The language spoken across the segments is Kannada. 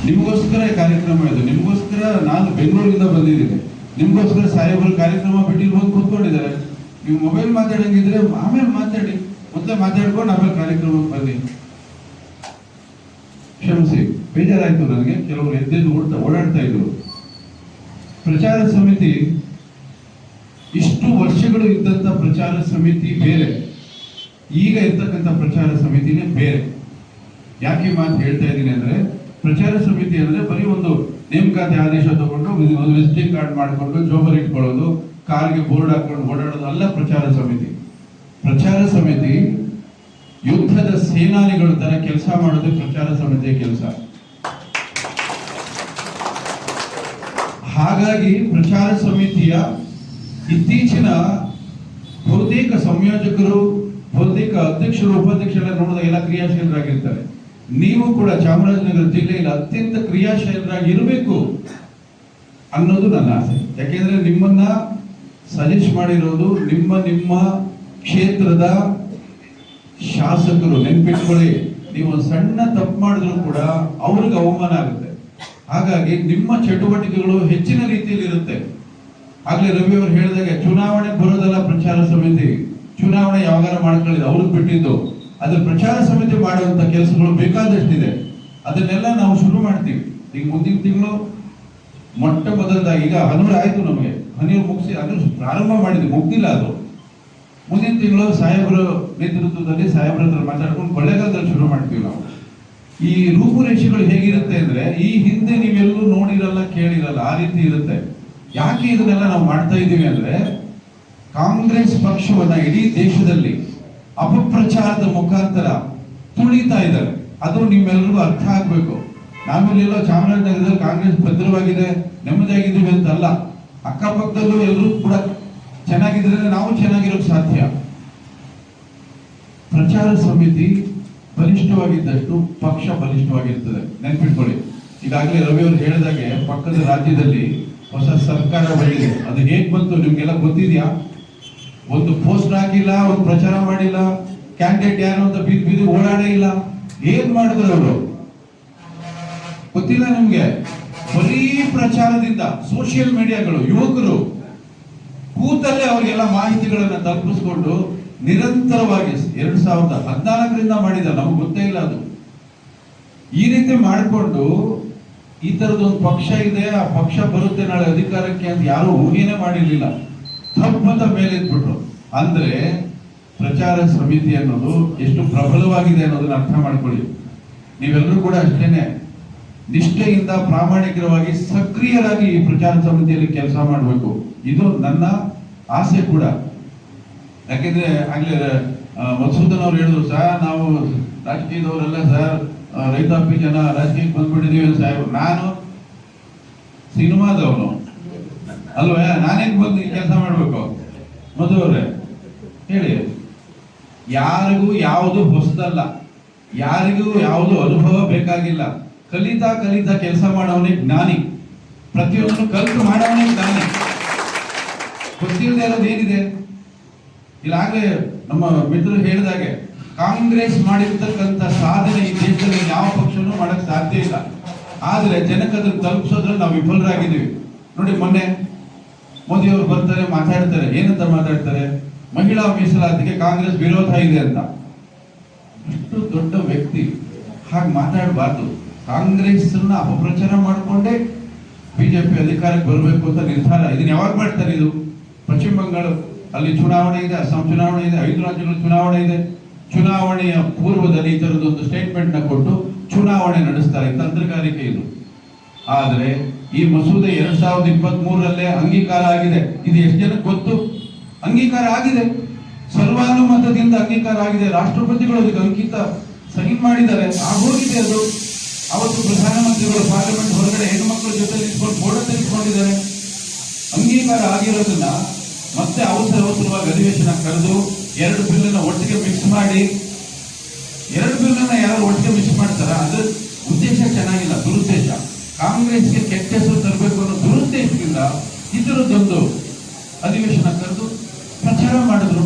ನಿಮಗೋಸ್ಕರ ಕಾರ್ಯಕ್ರಮ ಇದು, ನಿಮಗೋಸ್ಕರ ನಾನು ಬೆಂಗಳೂರಿಂದ ಬಂದಿದ್ದೀನಿ, ನಿಮಗೋಸ್ಕರ ಸಾಹೇಬರು ಕಾರ್ಯಕ್ರಮ ಬಿಟ್ಟು ಹೋಗಿ ಕೂತ್ಕೊಂಡಿದ್ದಾರೆ. ನೀವು ಮೊಬೈಲ್ ಮಾತಾಡಂಗಿದ್ರೆ ಆಮೇಲೆ ಮಾತಾಡಿ, ಮೊದಲೇ ಮಾತಾಡ್ಕೊಂಡು ಆಮೇಲೆ ಕಾರ್ಯಕ್ರಮಕ್ಕೆ ಬನ್ನಿ. ಕ್ಷಮಿಸಿ, ಬೇಜಾರಾಯ್ತು ನನಗೆ. ಕೆಲವರು ಎದ್ದೆದ್ದು ಓಡಾಡ್ತಾ ಇದ್ರು. ಪ್ರಚಾರ ಸಮಿತಿ ಇಷ್ಟು ವರ್ಷಗಳು ಇದ್ದಂತ ಪ್ರಚಾರ ಸಮಿತಿ ಬೇರೆ, ಈಗ ಇರ್ತಕ್ಕಂಥ ಪ್ರಚಾರ ಸಮಿತಿನೇ ಬೇರೆ. ಯಾಕೆ ಮಾತು ಹೇಳ್ತಾ ಇದ್ದೀನಿ ಅಂದ್ರೆ, ಪ್ರಚಾರ ಸಮಿತಿ ಅಂದ್ರೆ ಬರೀ ಒಂದು ನೇಮಕಾತಿ ಆದೇಶ ತಗೊಂಡು ಒಂದು ವಿಸಿಟಿಂಗ್ ಕಾರ್ಡ್ ಮಾಡಿಕೊಂಡು ಜೋಬರ್ ಇಟ್ಕೊಳ್ಳೋದು, ಕಾರ್ಗೆ ಬೋರ್ಡ್ ಹಾಕೊಂಡು ಓಡಾಡೋದು ಅಲ್ಲ ಪ್ರಚಾರ ಸಮಿತಿ. ಪ್ರಚಾರ ಸಮಿತಿ ಯುದ್ಧದ ಸೇನಾನಿಗಳ ತರ ಕೆಲಸ ಮಾಡೋದು ಪ್ರಚಾರ ಸಮಿತಿಯ ಕೆಲಸ. ಹಾಗಾಗಿ ಪ್ರಚಾರ ಸಮಿತಿಯ ಇತ್ತೀಚಿನ ಬಹುತೇಕ ಸಂಯೋಜಕರು, ಬಹುತೇಕ ಅಧ್ಯಕ್ಷರು, ಉಪಾಧ್ಯಕ್ಷರೆಲ್ಲ ನೋಡಿದ ಎಲ್ಲ ಕ್ರಿಯಾಶೀಲರಾಗಿರ್ತಾರೆ. ನೀವು ಕೂಡ ಚಾಮರಾಜನಗರ ಜಿಲ್ಲೆಯಲ್ಲಿ ಅತ್ಯಂತ ಕ್ರಿಯಾಶೀಲರಾಗಿ ಇರಬೇಕು ಅನ್ನೋದು ನನ್ನ ಆಸೆ. ಯಾಕೆಂದ್ರೆ ನಿಮ್ಮನ್ನ ಸಜೆಸ್ಟ್ ಮಾಡಿರೋದು ನಿಮ್ಮ ಕ್ಷೇತ್ರದ ಶಾಸಕರು. ನೆನ್ಪಿಟ್ಕೊಳ್ಳಿ, ನೀವು ಒಂದು ಸಣ್ಣ ತಪ್ಪು ಮಾಡಿದ್ರು ಕೂಡ ಅವ್ರಿಗೆ ಅವಮಾನ ಆಗುತ್ತೆ. ಹಾಗಾಗಿ ನಿಮ್ಮ ಚಟುವಟಿಕೆಗಳು ಹೆಚ್ಚಿನ ರೀತಿಯಲ್ಲಿ ಇರುತ್ತೆ. ಆಗ್ಲೇ ರವಿ ಅವರು ಹೇಳಿದಾಗ ಚುನಾವಣೆ ಬರೋದಲ್ಲ ಪ್ರಚಾರ ಸಮಿತಿ, ಚುನಾವಣೆ ಯಾವಾಗಾರ ಮಾಡ್ಕೊಳ್ಳಿದೆ ಅವ್ರಿಗೆ ಬಿಟ್ಟಿದ್ದು. ಅದ್ರ ಪ್ರಚಾರ ಸಮಿತಿ ಮಾಡುವಂತ ಕೆಲಸಗಳು ಬೇಕಾದಷ್ಟಿದೆ. ಅದನ್ನೆಲ್ಲ ನಾವು ಶುರು ಮಾಡ್ತೀವಿ. ಈಗ ಮುಂದಿನ ತಿಂಗಳು ಮೊಟ್ಟ ಮೊದಲದಾಗಿ, ಈಗ ಹನೂರು ಆಯ್ತು, ನಮಗೆ ಹನೂರು ಮುಗಿಸಿ ಅದು ಪ್ರಾರಂಭ ಮಾಡಿದ್ವಿ, ಮುಗ್ದಿಲ್ಲ ಅದು. ಮುಂದಿನ ತಿಂಗಳು ಸಾಹೇಬರ ನೇತೃತ್ವದಲ್ಲಿ ಸಾಹೇಬ್ರ ಹತ್ರ ಮಾತಾಡ್ಕೊಂಡು ಕೊಳ್ಳೇಗಾಲದಲ್ಲಿ ಶುರು ಮಾಡ್ತೀವಿ ನಾವು. ಈ ರೂಪುರೇಷೆಗಳು ಹೇಗಿರುತ್ತೆ ಅಂದ್ರೆ, ಈ ಹಿಂದೆ ನೀವೆಲ್ಲೂ ನೋಡಿರಲ್ಲ, ಕೇಳಿರಲ್ಲ, ಆ ರೀತಿ ಇರುತ್ತೆ. ಯಾಕೆ ಇದನ್ನೆಲ್ಲ ನಾವು ಮಾಡ್ತಾ ಇದ್ದೀವಿ ಅಂದ್ರೆ, ಕಾಂಗ್ರೆಸ್ ಪಕ್ಷವನ್ನ ಇಡೀ ದೇಶದಲ್ಲಿ ಅಪಪ್ರಚಾರದ ಮುಖಾಂತರ ತುಳಿತಾ ಇದ್ದಾರೆ. ಅದು ನಿಮ್ಮೆಲ್ಲರಿಗೂ ಅರ್ಥ ಆಗ್ಬೇಕು. ನಾವೆಲ್ಲೆಲ್ಲೋ ಚಾಮರಾಜನಗರದಲ್ಲಿ ಕಾಂಗ್ರೆಸ್ ಭದ್ರವಾಗಿದೆ, ನೆಮ್ಮದಿಯಾಗಿದ್ದೀವಿ ಅಂತ ಅಲ್ಲ. ಅಕ್ಕಪಕ್ಕದಲ್ಲೂ ಎಲ್ಲರೂ ಕೂಡ ಚೆನ್ನಾಗಿದ್ರೆ ನಾವು ಚೆನ್ನಾಗಿರೋಕ್ ಸಾಧ್ಯ. ಪ್ರಚಾರ ಸಮಿತಿ ಬಲಿಷ್ಠವಾಗಿದ್ದಷ್ಟು ಪಕ್ಷ ಬಲಿಷ್ಠವಾಗಿರ್ತದೆ, ನೆನ್ಪಿಟ್ಕೊಳ್ಳಿ. ಈಗಾಗಲೇ ರವಿ ಅವರು ಹೇಳಿದಾಗೆ ಪಕ್ಕದ ರಾಜ್ಯದಲ್ಲಿ ಹೊಸ ಸರ್ಕಾರ ಬಂದಿದೆ. ಅದು ಹೇಗ್ ಬಂತು ನಿಮ್ಗೆಲ್ಲ ಗೊತ್ತಿದ್ಯಾ? ಒಂದು ಪೋಸ್ಟ್ ಹಾಕಿಲ್ಲ, ಒಂದು ಪ್ರಚಾರ ಮಾಡಿಲ್ಲ, ಕ್ಯಾಂಡಿಡೇಟ್ ಯಾರು ಅಂತ ಬೀದಿ ಓಡಾಡೇ ಇಲ್ಲ. ಏನ್ ಮಾಡಿದ್ರು ಅವರು ಗೊತ್ತಿಲ್ಲ ನಿಮ್ಗೆ. ಬರೀ ಪ್ರಚಾರದಿಂದ ಸೋಷಿಯಲ್ ಮೀಡಿಯಾಗಳು, ಯುವಕರು ಕೂತಲ್ಲೇ ಅವರಿಗೆಲ್ಲ ಮಾಹಿತಿಗಳನ್ನ ತಲುಪಿಸ್ಕೊಂಡು ನಿರಂತರವಾಗಿ 2014ರಿಂದ ಮಾಡಿದ, ನಮ್ಗೆ ಗೊತ್ತೇ ಇಲ್ಲ ಅದು. ಈ ರೀತಿ ಮಾಡಿಕೊಂಡು ಈ ತರದೊಂದು ಪಕ್ಷ ಇದೆ, ಆ ಪಕ್ಷ ಬರುತ್ತೆ ನಾಳೆ ಅಧಿಕಾರಕ್ಕೆ ಅಂತ ಯಾರು ಊಹೆನೇ ಮಾಡಿರ್ಲಿಲ್ಲ. ತಪ್ಪದ ಮೇಲೆ ಇಟ್ಬಿಟ್ರು. ಅಂದ್ರೆ ಪ್ರಚಾರ ಸಮಿತಿ ಅನ್ನೋದು ಎಷ್ಟು ಪ್ರಬಲವಾಗಿದೆ ಅನ್ನೋದನ್ನ ಅರ್ಥ ಮಾಡ್ಕೊಳ್ಳಿ. ನೀವೆಲ್ಲರೂ ಕೂಡ ಅಷ್ಟೇನೆ ನಿಷ್ಠೆಯಿಂದ ಪ್ರಾಮಾಣಿಕವಾಗಿ ಸಕ್ರಿಯರಾಗಿ ಈ ಪ್ರಚಾರ ಸಮಿತಿಯಲ್ಲಿ ಕೆಲಸ ಮಾಡಬೇಕು. ಇದು ನನ್ನ ಆಸೆ ಕೂಡ. ಯಾಕೆಂದ್ರೆ ಆಗ್ಲೇ ಮಧುಸೂದನ್ ಅವ್ರು ಹೇಳಿದ್ರು, ಸರ್ ನಾವು ರಾಜಕೀಯದವರೆಲ್ಲ ಸರ್ ರೈತಾಪಿ ಜನ ರಾಜಕೀಯಕ್ಕೆ ಬಂದ್ಬಿಟ್ಟಿದೀವಿ ಸಾಹೇಬ್. ನಾನು ಸಿನಿಮಾದವನು ಅಲ್ವೇ, ನಾನೇನ್ ಬಂದು ಈ ಕೆಲಸ ಮಾಡ್ಬೇಕು? ಮಧು ಅವ್ರೆ ಹೇಳಿ. ಯಾರಿಗೂ ಯಾವುದು ಹೊಸದಲ್ಲ, ಯಾರಿಗೂ ಯಾವುದು ಅನುಭವ ಬೇಕಾಗಿಲ್ಲ. ಕಲಿತಾ ಕಲಿತಾ ಕೆಲಸ ಮಾಡೋವನೇ ಜ್ಞಾನಿ. ಪ್ರತಿಯೊಂದು ಕಲಿತು ಮಾಡೋವನೇ ಜ್ಞಾನಿ. ಗೊತ್ತಿಲ್ಲದೆ ಇರೋದು ಏನಿದೆ? ಇಲ್ಲಾಗಲೇ ನಮ್ಮ ಮಿತ್ರರು ಹೇಳಿದಾಗೆ ಕಾಂಗ್ರೆಸ್ ಮಾಡಿರ್ತಕ್ಕಂಥ ಸಾಧನೆ ಈ ದೇಶದಲ್ಲಿ ಯಾವ ಪಕ್ಷನೂ ಮಾಡಕ್ ಸಾಧ್ಯ ಇಲ್ಲ. ಆದ್ರೆ ಜನಕ್ಕೆ ಅದನ್ನು ತಲುಪಿಸೋದ್ರಲ್ಲಿ ನಾವು ವಿಫಲರಾಗಿದ್ದೀವಿ. ನೋಡಿ, ಮೊನ್ನೆ ಮೋದಿ ಅವರು ಬರ್ತಾರೆ, ಮಾತಾಡ್ತಾರೆ. ಏನಂತ ಮಾತಾಡ್ತಾರೆ? ಮಹಿಳಾ ಮೀಸಲಾತಿಗೆ ಕಾಂಗ್ರೆಸ್ ವಿರೋಧ ಇದೆ ಅಂತ. ಇಷ್ಟು ದೊಡ್ಡ ವ್ಯಕ್ತಿ ಹಾಗೆ ಮಾತಾಡಬಾರ್ದು. ಕಾಂಗ್ರೆಸ್ ಅಪಪ್ರಚಾರ ಮಾಡಿಕೊಂಡೇ ಬಿಜೆಪಿ ಅಧಿಕಾರಕ್ಕೆ ಬರಬೇಕು ಅಂತ ನಿರ್ಧಾರ. ಇದನ್ನ ಯಾವಾಗ ಮಾಡ್ತಾರೆ? ಇದು ಪಶ್ಚಿಮ ಬಂಗಾಳ ಅಲ್ಲಿ ಚುನಾವಣೆ ಇದೆ, ಅಸ್ಸಾಂ ಚುನಾವಣೆ ಇದೆ, 5 ರಾಜ್ಯಗಳ ಚುನಾವಣೆ ಇದೆ. ಚುನಾವಣೆಯ ಪೂರ್ವದಲ್ಲಿ ಈ ತರದೊಂದು ಸ್ಟೇಟ್ಮೆಂಟ್ ನ ಕೊಟ್ಟು ಚುನಾವಣೆ ನಡೆಸ್ತಾರೆ. ತಂತ್ರಗಾರಿಕೆ ಇದು. ಆದ್ರೆ ಈ ಮಸೂದೆ 2023ರಲ್ಲೇ ಅಂಗೀಕಾರ ಆಗಿದೆ. ಇದು ಎಷ್ಟು ಜನಕ್ಕೆ ಗೊತ್ತು? ಅಂಗೀಕಾರ ಆಗಿದೆ, ಸರ್ವಾನುಮತದಿಂದ ಅಂಗೀಕಾರ ಆಗಿದೆ. ರಾಷ್ಟ್ರಪತಿಗಳು ಅದಕ್ಕೆ ಅಂಕಿತ ಸೈನ್ ಮಾಡಿದ್ದಾರೆ, ಆಗೋಗಿದೆ ಅದು. ಅವತ್ತು ಪ್ರಧಾನಮಂತ್ರಿಗಳು ಪಾರ್ಲಿಮೆಂಟ್ ಹೊರಗಡೆ ಹೆಣ್ಮಕ್ಳ ಜೊತೆ ನಿಂತ್ಕೊಂಡು ಫೋಟೋ ತೆಗೆದುಕೊಂಡಿದ್ದಾರೆ. ಅಂಗೀಕಾರ ಆಗಿರೋದನ್ನ ಮತ್ತೆ ಅವಸರವಾಗಿ ಅಧಿವೇಶನ ಕರೆದು 2 ಬಿಲ್ಲನ್ನ ಒಟ್ಟಿಗೆ ಮಿಕ್ಸ್ ಮಾಡಿ, 2 ಬಿಲ್ಲನ್ನ ಯಾರು ಒಟ್ಟಿಗೆ ಮಿಕ್ಸ್ ಮಾಡ್ತಾರ? ಅದ್ರ ಉದ್ದೇಶ ಚೆನ್ನಾಗಿಲ್ಲ, ದುರುದ್ದೇಶ. ಕಾಂಗ್ರೆಸ್ಗೆ ಕೆಟ್ಟ ಹೆಸರು ತರಬೇಕು ಅನ್ನೋ ದುರುದ್ದೇಶದಿಂದ ಇದರದ್ದೊಂದು ಅಧಿವೇಶನ ಕರೆದು ಪ್ರಚಾರ ಮಾಡಿದ್ರು.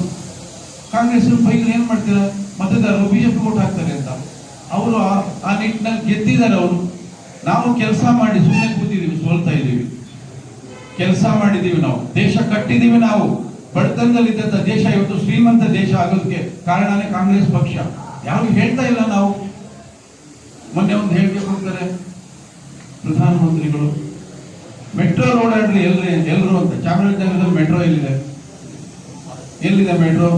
ಕಾಂಗ್ರೆಸ್ ಬೈಗಳು ಏನ್ ಮಾಡ್ತೀರಾ? ಮತದಾರರು ಬಿಜೆಪಿ ಓಟ್ ಹಾಕ್ತಾರೆ ಅಂತ. ಅವರು ಆ ನಿಟ್ಟಿನಲ್ಲಿ ಗೆದ್ದಿದ್ದಾರೆ. ಅವರು ನಾವು ಕೆಲಸ ಮಾಡಿ ಸುಮ್ಮನೆ ಕೂತಿದ್ದೀವಿ, ಸೋಲ್ತಾ ಇದ್ದೀವಿ. ಕೆಲಸ ಮಾಡಿದ್ದೀವಿ, ನಾವು ದೇಶ ಕಟ್ಟಿದ್ದೀವಿ. ನಾವು ಬಡತನದಲ್ಲಿದ್ದಂಥ ದೇಶ ಇವತ್ತು ಶ್ರೀಮಂತ ದೇಶ ಆಗೋದಕ್ಕೆ ಕಾರಣನೇ ಕಾಂಗ್ರೆಸ್ ಪಕ್ಷ. ಯಾರು ಹೇಳ್ತಾ ಇಲ್ಲ. ನಾವು ಮೊನ್ನೆ ಒಂದು ಹೇಳಿಕೆ ಕೊಡ್ತಾರೆ ಪ್ರಧಾನಮಂತ್ರಿಗಳು, ಮೆಟ್ರೋ ರೋಡ್ ಆಡ್ರಿ ಎಲ್ರು ಅಂತ. ಚಾಮರಾಜನಗರದಲ್ಲಿ ಮೆಟ್ರೋ ಎಲ್ಲಿದೆ ಮೆಟ್ರೋ?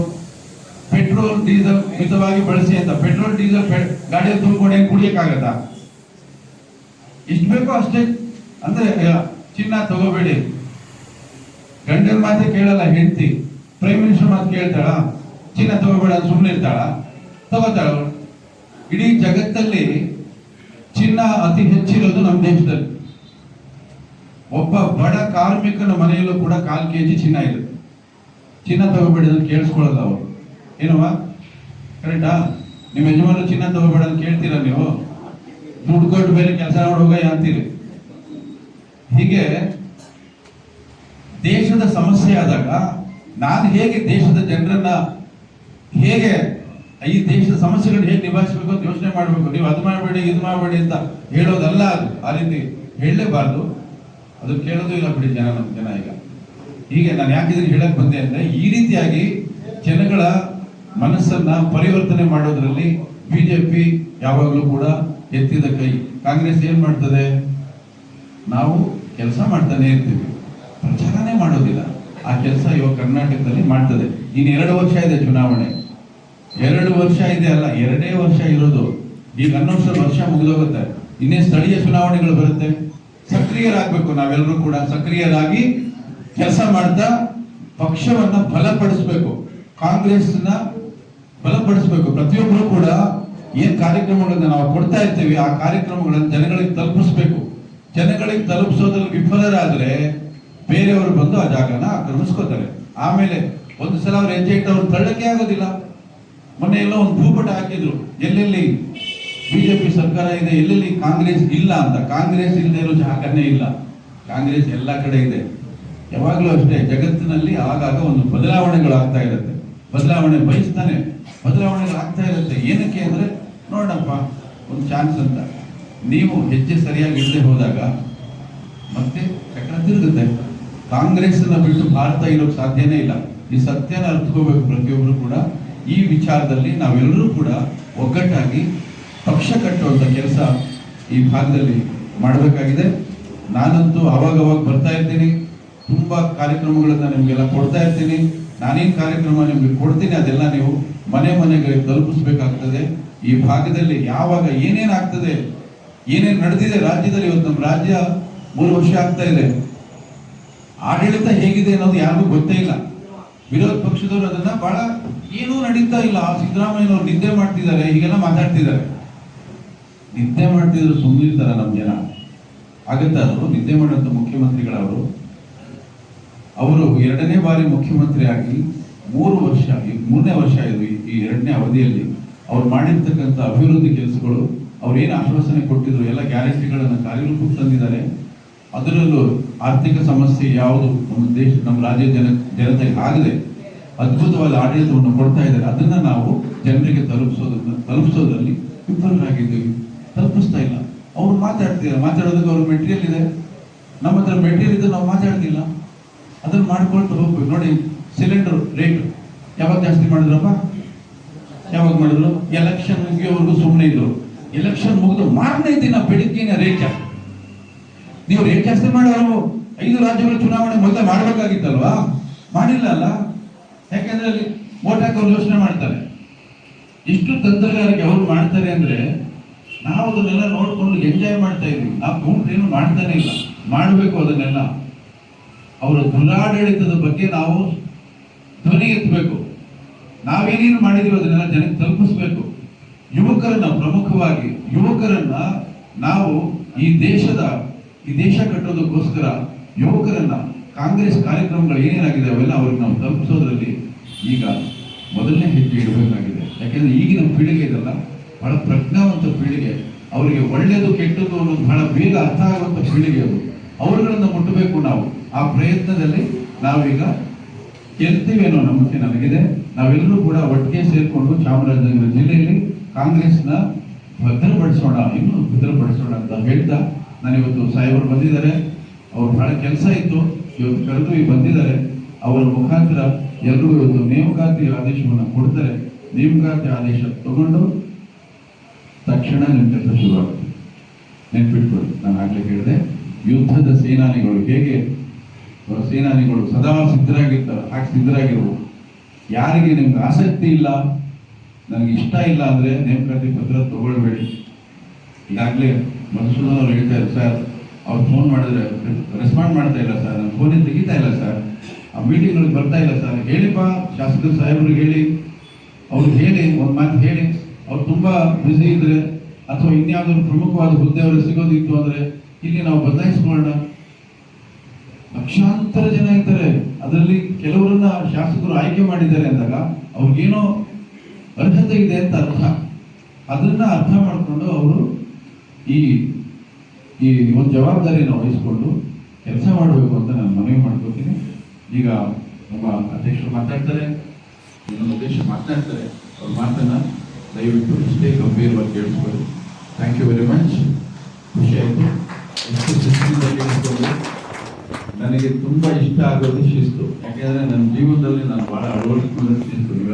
ಪೆಟ್ರೋಲ್ ಡೀಸೆಲ್ ಮಿತವಾಗಿ ಬಳಸಿ ಅಂತ. ಪೆಟ್ರೋಲ್ ಡೀಸೆಲ್ ಗಾಡಿಯಲ್ಲಿ ತುಂಬಿಕೊಂಡು ಏನು ಕುಡಿಯಕ್ಕಾಗತ್ತಾ? ಇಷ್ಟು ಬೇಕೋ ಅಷ್ಟೇ. ಅಂದ್ರೆ ಚಿನ್ನ ತಗೋಬೇಡಿ. ಗಂಡನ ಮಾತೆ ಕೇಳಲ್ಲ ಹೆಂಡತಿ, ಪ್ರೈಮ್ ಮಿನಿಸ್ಟರ್ ಮಾತು ಕೇಳ್ತಾಳ? ಚಿನ್ನ ತಗೋಬೇಡ ಸುಮ್ಮನೆ ಇರ್ತಾಳ? ತಗೋತಾಳ. ಇಡೀ ಜಗತ್ತಲ್ಲಿ ಚಿನ್ನ ಅತಿ ಹೆಚ್ಚಿರೋದು ನಮ್ಮ ದೇಶದಲ್ಲಿ. ಒಬ್ಬ ಬಡ ಕಾರ್ಮಿಕನ ಮನೆಯಲ್ಲೂ ಕೂಡ 1/4 kg ಚಿನ್ನ ಇದೆ. ಚಿನ್ನ ತಗೋಬೇಡ ಅಂತ ಕೇಳಿಸ್ಕೊಳ್ಳಲ್ಲ ಅವರು. ಏನವ ಕರೆಕ್ಟಾ? ನಿಮ್ಮ ಯಜಮಾನರು ಚಿನ್ನ ತಗೋಬೇಡ ಅಂತ ಕೇಳ್ತೀರಾ ನೀವು? ದುಡ್ಡು ಕೊಟ್ಟು ಬೇರೆ ಕೆಲಸ ಮಾಡೋಗ ಅಂತೀರಿ. ಹೀಗೆ ದೇಶದ ಸಮಸ್ಯೆ ಆದಾಗ ನಾನು ಹೇಗೆ ದೇಶದ ಜನರನ್ನ ಹೇಗೆ ಈ ದೇಶದ ಸಮಸ್ಯೆಗಳನ್ನ ಹೇಗೆ ನಿಭಾಯಿಸಬೇಕು ಅಂತ ಯೋಚನೆ ಮಾಡಬೇಕು. ನೀವು ಅದು ಮಾಡಬೇಡಿ ಇದು ಮಾಡಬೇಡಿ ಅಂತ ಹೇಳೋದಲ್ಲ. ಅದು ಆ ರೀತಿ ಹೇಳಲೇಬಾರ್ದು. ಅದು ಕೇಳೋದು ಇಲ್ಲ ಬಿಡಿ ಜನ ಈಗ. ಹೀಗೆ ನಾನು ಯಾಕಿದ್ರೆ ಹೇಳಕ್ ಬಂದೆ ಅಂದ್ರೆ, ಈ ರೀತಿಯಾಗಿ ಜನಗಳ ಮನಸ್ಸನ್ನ ಪರಿವರ್ತನೆ ಮಾಡೋದ್ರಲ್ಲಿ ಬಿಜೆಪಿ ಯಾವಾಗಲೂ ಕೂಡ ಎತ್ತಿದ ಕೈ. ಕಾಂಗ್ರೆಸ್ ಏನ್ ಮಾಡ್ತದೆ? ನಾವು ಕೆಲಸ ಮಾಡ್ತಾನೆ ಇರ್ತೀವಿ, ಪ್ರಚಾರನೇ ಮಾಡೋದಿಲ್ಲ. ಆ ಕೆಲಸ ಇವಾಗ ಕರ್ನಾಟಕದಲ್ಲಿ ಮಾಡ್ತದೆ. ಇನ್ನು 2 ವರ್ಷ ಇದೆ ಚುನಾವಣೆ. 2 ವರ್ಷ ಇದೆ ಅಲ್ಲ, 2 ವರ್ಷ ಇರೋದು. ಈಗ 11 ವರ್ಷ ಮುಗಿದೋಗುತ್ತೆ. ಇನ್ನೇ ಸ್ಥಳೀಯ ಚುನಾವಣೆಗಳು ಬರುತ್ತೆ. ಸಕ್ರಿಯರಾಗಬೇಕು. ನಾವೆಲ್ಲರೂ ಕೂಡ ಸಕ್ರಿಯರಾಗಿ ಕೆಲಸ ಮಾಡ್ತಾ ಪಕ್ಷವನ್ನ ಬಲಪಡಿಸಬೇಕು, ಕಾಂಗ್ರೆಸ್ನ ಬಲಪಡಿಸಬೇಕು. ಪ್ರತಿಯೊಬ್ಬರು ಕೂಡ ಏನ್ ಕಾರ್ಯಕ್ರಮಗಳನ್ನ ನಾವು ಕೊಡ್ತಾ ಇರ್ತೀವಿ ಆ ಕಾರ್ಯಕ್ರಮಗಳನ್ನು ಜನಗಳಿಗೆ ತಲುಪಿಸ್ಬೇಕು. ಜನಗಳಿಗೆ ತಲುಪಿಸೋದ್ರಲ್ಲಿ ವಿಫಲರಾದ್ರೆ ಬೇರೆಯವರು ಬಂದು ಆ ಜಾಗನ ಆಕ್ರಮಿಸ್ಕೋತಾರೆ. ಆಮೇಲೆ ಒಂದು ಸಲ ಅವ್ರ ಹೆಜ್ಜೆ ಇಟ್ಟು ಅವ್ರು ತಳ್ಳಕ್ಕೆ ಆಗೋದಿಲ್ಲ. ಮೊನ್ನೆ ಎಲ್ಲ ಒಂದು ಭೂಪಟ ಹಾಕಿದ್ರು, ಎಲ್ಲೆಲ್ಲಿ ಬಿಜೆಪಿ ಸರ್ಕಾರ ಇದೆ, ಎಲ್ಲೆಲ್ಲಿ ಕಾಂಗ್ರೆಸ್ ಇಲ್ಲ ಅಂತ. ಕಾಂಗ್ರೆಸ್ ಇಲ್ಲದೆ ಇರೋ ಜಾಗನೇ ಇಲ್ಲ. ಕಾಂಗ್ರೆಸ್ ಎಲ್ಲ ಕಡೆ ಇದೆ. ಯಾವಾಗಲೂ ಅಷ್ಟೇ, ಜಗತ್ತಿನಲ್ಲಿ ಆಗಾಗ ಒಂದು ಬದಲಾವಣೆಗಳು ಆಗ್ತಾ ಇರುತ್ತೆ. ಬದಲಾವಣೆ ಬಯಸ್ತಾನೆ, ಬದಲಾವಣೆಗಳು ಆಗ್ತಾ ಇರುತ್ತೆ. ಏನಕ್ಕೆ ಅಂದ್ರೆ, ನೋಡಪ್ಪ ಒಂದು ಚಾನ್ಸ್ ಅಂತ. ನೀವು ಹೆಜ್ಜೆ ಸರಿಯಾಗಿ ಇಲ್ಲದೆ ಹೋದಾಗ ಮತ್ತೆ ಚಕ್ರ ತಿರುಗುತ್ತೆ. ಕಾಂಗ್ರೆಸ್ನ ಬಿಟ್ಟು ಭಾರತ ಇರೋಕೆ ಸಾಧ್ಯನೇ ಇಲ್ಲ. ಈ ಸತ್ಯನ ಅರ್ಥಕೋಬೇಕು ಪ್ರತಿಯೊಬ್ಬರು ಕೂಡ. ಈ ವಿಚಾರದಲ್ಲಿ ನಾವೆಲ್ಲರೂ ಕೂಡ ಒಗ್ಗಟ್ಟಾಗಿ ಪಕ್ಷ ಕಟ್ಟುವಂತ ಕೆಲಸ ಈ ಭಾಗದಲ್ಲಿ ಮಾಡಬೇಕಾಗಿದೆ. ನಾನಂತೂ ಅವಾಗವಾಗ ಬರ್ತಾ ಇರ್ತೀನಿ, ತುಂಬಾ ಕಾರ್ಯಕ್ರಮಗಳನ್ನ ನಿಮ್ಗೆಲ್ಲ ಕೊಡ್ತಾ ಇರ್ತೀನಿ. ನಾನೇನ್ ಕಾರ್ಯಕ್ರಮ ನಿಮ್ಗೆ ಕೊಡ್ತೀನಿ ಅದೆಲ್ಲ ನೀವು ಮನೆ ಮನೆಗೆ ತಲುಪಿಸ್ಬೇಕಾಗ್ತದೆ. ಈ ಭಾಗದಲ್ಲಿ ಯಾವಾಗ ಏನೇನಾಗ್ತದೆ, ಏನೇನು ನಡೆದಿದೆ ರಾಜ್ಯದಲ್ಲಿ. ಇವತ್ತು ನಮ್ಮ ರಾಜ್ಯ 3 ವರ್ಷ ಆಗ್ತಾ ಇದೆ. ಆಡಳಿತ ಹೇಗಿದೆ ಅನ್ನೋದು ಯಾರಿಗೂ ಗೊತ್ತೇ ಇಲ್ಲ. ವಿರೋಧ ಪಕ್ಷದವರು ಅದನ್ನ ಬಹಳ ಏನೂ ನಡೀತಾ ಇಲ್ಲ, ಸಿದ್ದರಾಮಯ್ಯನವ್ರು ನಿದ್ದೆ ಮಾಡ್ತಿದ್ದಾರೆ, ಹೀಗೆಲ್ಲ ಮಾತಾಡ್ತಿದ್ದಾರೆ. ನಿದ್ದೆ ಮಾಡ್ತಿದ್ರು ಸುಮ್ಮನಿರ್ತಾರ ನಮ್ಮ ಜನ? ಆಗತ್ತ? ಅದು ನಿದ್ದೆ ಮಾಡುವಂತ ಮುಖ್ಯಮಂತ್ರಿಗಳವರು. ಅವರು 2ನೇ ಬಾರಿ ಮುಖ್ಯಮಂತ್ರಿ ಆಗಿ 3 ವರ್ಷ, 3ನೇ ವರ್ಷ ಇದು. ಈ 2ನೇ ಅವಧಿಯಲ್ಲಿ ಅವ್ರು ಮಾಡಿರ್ತಕ್ಕಂಥ ಅಭಿವೃದ್ಧಿ ಕೆಲಸಗಳು, ಅವ್ರು ಏನು ಆಶ್ವಾಸನೆ ಕೊಟ್ಟಿದ್ರು ಎಲ್ಲ ಗ್ಯಾರಂಟಿಗಳನ್ನು ಕಾರ್ಯರೂಪಕ್ಕೆ ತಂದಿದ್ದಾರೆ. ಅದರಲ್ಲೂ ಆರ್ಥಿಕ ಸಮಸ್ಯೆ ಯಾವುದು ನಮ್ಮ ರಾಜ್ಯ ಜನತೆಗೆ ಆಗದೆ ಅದ್ಭುತವಾದ ಆಡಳಿತವನ್ನು ಕೊಡ್ತಾ ಇದ್ದಾರೆ. ಅದನ್ನ ನಾವು ಜನರಿಗೆ ತಲುಪಿಸೋದ್ರಲ್ಲಿ ವಿಫಲರಾಗಿದ್ದೀವಿ, ತಲುಪಿಸ್ತಾ ಇಲ್ಲ. ಅವ್ರು ಮಾತಾಡ್ತಿದ್ದಾರೆ, ಮಾತಾಡೋದಕ್ಕೆ ಅವ್ರ ಮೆಟೀರಿಯಲ್ ಇದೆ. ನಮ್ಮ ಹತ್ರ ಮೆಟೀರಿಯಲ್ ಇದ್ರೆ ನಾವು ಮಾತಾಡ್ತಿಲ್ಲ. ಅದನ್ನ ಮಾಡ್ಕೊಳ್ತಾ ಹೋಗ್ಬೇಕು. ನೋಡಿ, ಸಿಲಿಂಡರ್ ರೇಟ್ ಯಾವಾಗ ಜಾಸ್ತಿ ಮಾಡಿದ್ರಪ್ಪ? ಯಾವಾಗ ಮಾಡಿದ್ರು? ಎಲೆಕ್ಷನ್ ಮುಗಿಯೋವರೆಗೂ ಸುಮ್ಮನೆ ಇದ್ರು. ಎಲೆಕ್ಷನ್ ಮುಗಿದು 4ನೇ ದಿನ ಬೆಳಿಗ್ಗೆನೆ ರೇಟ್ ಜಾಸ್ತಿ. ನೀವು ರೇಟ್ ಜಾಸ್ತಿ ಮಾಡೋರು 5 ರಾಜ್ಯಗಳ ಚುನಾವಣೆ ಮೊದಲೇ ಮಾಡಬೇಕಾಗಿತ್ತಲ್ವಾ? ಮಾಡಿಲ್ಲ ಅಲ್ಲ. ಯಾಕೆಂದ್ರೆ ಅಲ್ಲಿ ವೋಟ್ ಹಾಕೋರು ಯೋಚನೆ ಮಾಡ್ತಾರೆ. ಇಷ್ಟು ತಂತ್ರಗಾರಿಕೆ ಅವ್ರು ಮಾಡ್ತಾರೆ ಅಂದ್ರೆ ನಾವು ಅದನ್ನೆಲ್ಲ ನೋಡ್ಕೊಂಡು ಎಂಜಾಯ್ ಮಾಡ್ತಾ ಇದೀವಿ. ನಾವು ಕೌಂಟ್ರೇನು ಮಾಡ್ತಾನೆ ಇಲ್ಲ. ಮಾಡಬೇಕು ಅದನ್ನೆಲ್ಲ. ಅವರ ದುರಾಡಳಿತದ ಬಗ್ಗೆ ನಾವು ಧ್ವನಿ ಎತ್ತಬೇಕು. ನಾವೇನೇನು ಮಾಡಿದೀವಿ ಅದನ್ನೆಲ್ಲ ಜನಕ್ಕೆ ತಲುಪಿಸ್ಬೇಕು. ಯುವಕರನ್ನ, ಪ್ರಮುಖವಾಗಿ ಯುವಕರನ್ನ ನಾವು ಈ ದೇಶ ಕಟ್ಟೋದಕ್ಕೋಸ್ಕರ ಯುವಕರನ್ನ ಕಾಂಗ್ರೆಸ್ ಕಾರ್ಯಕ್ರಮಗಳು ಏನೇನಾಗಿದೆ ಅವೆಲ್ಲ ಅವ್ರಿಗೆ ನಾವು ತಲುಪಿಸೋದ್ರಲ್ಲಿ ಈಗ ಮೊದಲನೇ ಹೆಜ್ಜೆ ಇಡಬೇಕಾಗಿದೆ. ಯಾಕೆಂದ್ರೆ ಈಗಿನ ಪೀಳಿಗೆ ಇದಲ್ಲ, ಬಹಳ ಪ್ರಜ್ಞಾವಂತ ಪೀಳಿಗೆ. ಅವರಿಗೆ ಒಳ್ಳೆಯದು ಕೆಟ್ಟದ್ದು ಅನ್ನೋದು ಬಹಳ ಬೇಗ ಅರ್ಥ ಆಗುವಂತ ಪೀಳಿಗೆ ಅದು. ಅವರುಗಳನ್ನ ಮುಟ್ಟಬೇಕು ನಾವು. ಆ ಪ್ರಯತ್ನದಲ್ಲಿ ನಾವೀಗ ಗೆಲ್ತೀವಿ ಅನ್ನೋ ನಂಬಿಕೆ ನನಗಿದೆ. ನಾವೆಲ್ಲರೂ ಕೂಡ ಒಟ್ಟಿಗೆ ಸೇರಿಕೊಂಡು ಚಾಮರಾಜನಗರ ಜಿಲ್ಲೆಯಲ್ಲಿ ಕಾಂಗ್ರೆಸ್ನ ಭದ್ರಪಡಿಸೋಣ, ಇನ್ನೂ ಭದ್ರಪಡಿಸೋಣ ಅಂತ ಹೇಳ್ತಾ ನಾನಿವತ್ತು ಸಾಹೇಬರು ಬಂದಿದ್ದಾರೆ. ಅವ್ರು ಬಹಳ ಕೆಲಸ ಇತ್ತು, ಇವತ್ತು ಕರೆದು ಈಗ ಬಂದಿದ್ದಾರೆ. ಅವರ ಮುಖಾಂತರ ಎಲ್ರಿಗೂ ಇವತ್ತು ನೇಮಕಾತಿ ಆದೇಶವನ್ನು ಕೊಡ್ತಾರೆ. ನೇಮಕಾತಿ ಆದೇಶ ತಗೊಂಡು ತಕ್ಷಣ ನಿಮ್ಮ ಕೆಲಸ ಶುರುವಾಗುತ್ತೆ. ನೆನ್ಪಿಟ್ಕೊಳ್ಳಿ, ನಾನು ಆಗಲೇ ಹೇಳಿದೆ, ಯುದ್ಧದ ಸೇನಾನಿಗಳು ಹೇಗೆ ಸೇನಾನಿಗಳು ಸದಾ ಸಿದ್ಧರಾಗಿರ್ತಾರೆ, ಹಾಗೆ ಸಿದ್ಧರಾಗಿರ್ಬೋದು. ಯಾರಿಗೆ ನಿಮ್ಗೆ ಆಸಕ್ತಿ ಇಲ್ಲ, ನನಗೆ ಇಷ್ಟ ಇಲ್ಲ ಅಂದರೆ ನೇಮಕಾತಿ ಪತ್ರ ತಗೊಳ್ಬೇಡಿ. ಈಗಾಗಲೇ ಮಧುಸೂದನ್ ಅವ್ರು ಹೇಳ್ತಾರೆ, ಸರ್ ಅವ್ರು ಫೋನ್ ಮಾಡಿದ್ರೆ ರೆಸ್ಪಾಂಡ್ ಮಾಡ್ತಾ ಇಲ್ಲ ಸರ್, ನನ್ನ ಫೋನೇ ತೆಗಿತಾ ಇಲ್ಲ ಸರ್, ಆ ಮೀಟಿಂಗ್ಗಳಿಗೆ ಬರ್ತಾ ಇಲ್ಲ ಸರ್. ಹೇಳಿಪ್ಪ, ಶಾಸಕರ ಸಾಹೇಬ್ರಿಗೆ ಹೇಳಿ, ಅವ್ರಿಗೆ ಹೇಳಿ, ಒಂದು ಮಾತು ಹೇಳಿ. ಅವ್ರು ತುಂಬ ಬ್ಯುಸಿ ಇದ್ರೆ ಅಥವಾ ಇನ್ಯಾವುದಾದ್ರು ಪ್ರಮುಖವಾದ ಹುದ್ದೆ ಅವ್ರಿಗೆ ಸಿಗೋದಿತ್ತು ಅಂದರೆ ಇಲ್ಲಿ ನಾವು ಬದಲಾಯಿಸ್ಕೊಳ್ಳೋಣ. ಲಕ್ಷಾಂತರ ಜನ ಇರ್ತಾರೆ, ಅದರಲ್ಲಿ ಕೆಲವರನ್ನ ಶಾಸಕರು ಆಯ್ಕೆ ಮಾಡಿದ್ದಾರೆ ಅಂದಾಗ ಅವ್ರಿಗೇನೋ ಅರ್ಹತೆ ಇದೆ ಅಂತ ಅರ್ಥ. ಅದನ್ನ ಅರ್ಥ ಮಾಡಿಕೊಂಡು ಅವರು ಈ ಈ ಒಂದು ಜವಾಬ್ದಾರಿಯನ್ನು ವಹಿಸ್ಕೊಂಡು ಕೆಲಸ ಮಾಡಬೇಕು ಅಂತ ನಾನು ಮನವಿ ಮಾಡ್ಕೋತೀನಿ. ಈಗ ನಮ್ಮ ಅಧ್ಯಕ್ಷರು ಮಾತಾಡ್ತಾರೆ, ಇನ್ನೊಂದು ಅಧ್ಯಕ್ಷರು ಮಾತನಾಡ್ತಾರೆ. ಅವ್ರ ಮಾತನ್ನ ದಯವಿಟ್ಟು ಇಷ್ಟೇ ಗಂಭೀರವಾಗಿ ಕೇಳಿಸ್ಕೊಳ್ಳಿ. Thank you very much. ಖುಷಿ ಆಯಿತು. ಎಷ್ಟು ಶಿಸ್ತಿನಿಂದ ಕೇಳಿಸ್ಕೊಂಡು ನನಗೆ ತುಂಬ ಇಷ್ಟ ಆಗೋದು ಶಿಸ್ತು. ಯಾಕೆಂದರೆ ನನ್ನ ಜೀವನದಲ್ಲಿ ನಾನು ಭಾಳ ಅಳವಡಿಸಿಕೊಂಡ ಶಿಸ್ತು.